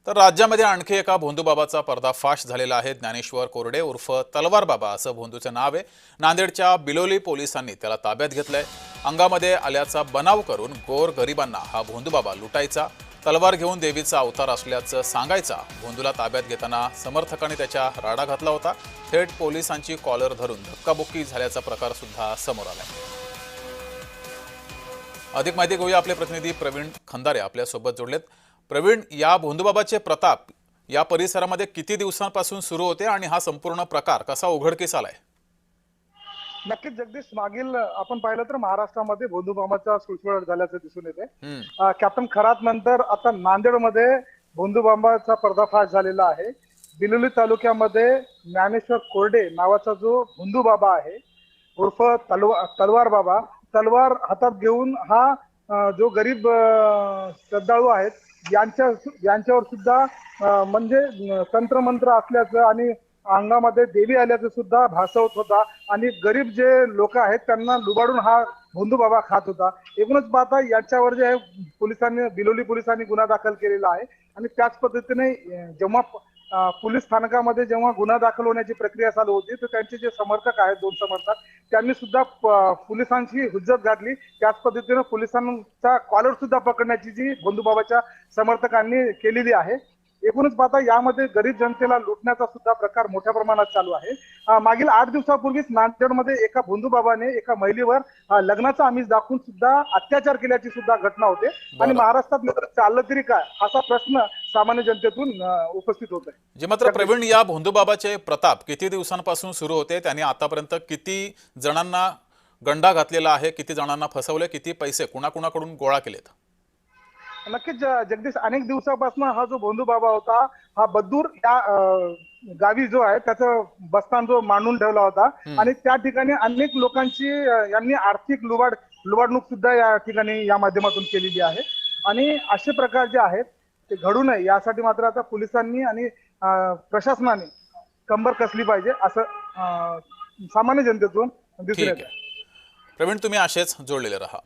तर राज्यामध्ये आणखी एका भोंदूबाबाचा पर्दाफाश झालेला आहे। ज्ञानेश्वर कोरडे उर्फ तलवार बाबा असं भोंदूचं नाव आहे। नांदेडच्या बिलोली पोलिसांनी त्याला ताब्यात घेतलंय। अंगामध्ये आल्याचा बनाव करून गोर गरिबांना हा भोंदूबाबा लुटायचा, तलवार घेऊन देवीचा अवतार असल्याचं सांगायचा। भोंदूला ताब्यात घेताना समर्थकांनी त्याच्या राडा घातला होता। थेट पोलिसांची कॉलर धरून धक्काबुक्की झाल्याचा प्रकार सुद्धा समोर आलाय। अधिक माहिती घेऊया, आपले प्रतिनिधी प्रवीण खंदारे आपल्या सोबत जोडलेत। प्रवीण, या भोंदूबाबाचे प्रताप या परिसरामध्ये किती दिवसांपासून सुरू होते आणि हा संपूर्ण प्रकार कसा उघडकीस आलाय? नक्कीच जगदीश, मागील आपण पाहिलं तर महाराष्ट्रामध्ये भोंदूबाबाचा सुळसुळाट झाल्याचं दिसून येते। कॅप्टन खरात नंतर आता नांदेडमध्ये भोंदूबाबाचा पर्दाफाश झालेला आहे। बिलोली तालुक्यामध्ये ज्ञानेश्वर कोरडे नावाचा जो भोंदूबाबा आहे उर्फ तलवार बाबा, तलवार हातात घेऊन हा जो गरीब श्रद्धाळू आहेत यांच्यावर सुद्धा म्हणजे तंत्रमंत्र असल्याचं आणि अंगामध्ये देवी आल्याचं सुद्धा भासवत होता आणि गरीब जे लोक आहेत त्यांना लुबाडून हा भोंदू बाबा खात होता। एकूणच पाहता याच्यावर जे आहे बिलोली पोलिसांनी गुन्हा दाखल केलेला आहे आणि त्याच पद्धतीने जेव्हा पोलीस स्थानकामध्ये जेव्हा गुन्हा दाखल होण्याची प्रक्रिया चालू होती तर त्यांचे जे समर्थक आहेत, दोन समर्थक, त्यांनी सुद्धा पोलिसांची हुज्जत घातली। त्याच पद्धतीने पोलिसांचा कॉलर सुद्धा पकडण्याची जी भोंदूबाबाच्या समर्थकांनी केलेली आहे। एकूणच पाहता यामध्ये गरीब जनतेला लुटण्याचा सुद्धा प्रकार मोठ्या प्रमाणात चालू आहे। मागील 8 दिवसापूर्वीच नांदेडमध्ये एका भोंदूबाबाने एका महिलेवर लग्नाचा आमिष दाखवून सुद्धा अत्याचार केल्याची सुद्धा घटना होते आणि महाराष्ट्रात चाललं तरी काय असा प्रश्न सामान्य जनतेतून उपस्थित होत आहे। जे मात्र प्रवीण, या भोंदूबाबाचे प्रताप किती दिवसांपासून सुरू होते? त्यांनी आतापर्यंत किती जणांना गंडा घातलेला आहे, किती जणांना फसवले, किती पैसे कुणाकुणाकडून गोळा केलेत? नक्कीच जगदीश, अनेक दिवसापासून हा जो भोंदू बाबा होता हा बद्दूर या गावी जो आहे त्याचं बस्तान जो मांडून ठेवला होता आणि त्या ठिकाणी अनेक लोकांची यांनी आर्थिक लुबाडणूक सुद्धा या ठिकाणी या माध्यमातून केलेली आहे आणि असे प्रकार जे आहेत ते घडू नये यासाठी मात्र आता पोलिसांनी आणि प्रशासनाने कंबर कसली पाहिजे असं सामान्य जनतेतून दिसून येतं। प्रवीण, तुम्ही असेच जोडलेले रहा।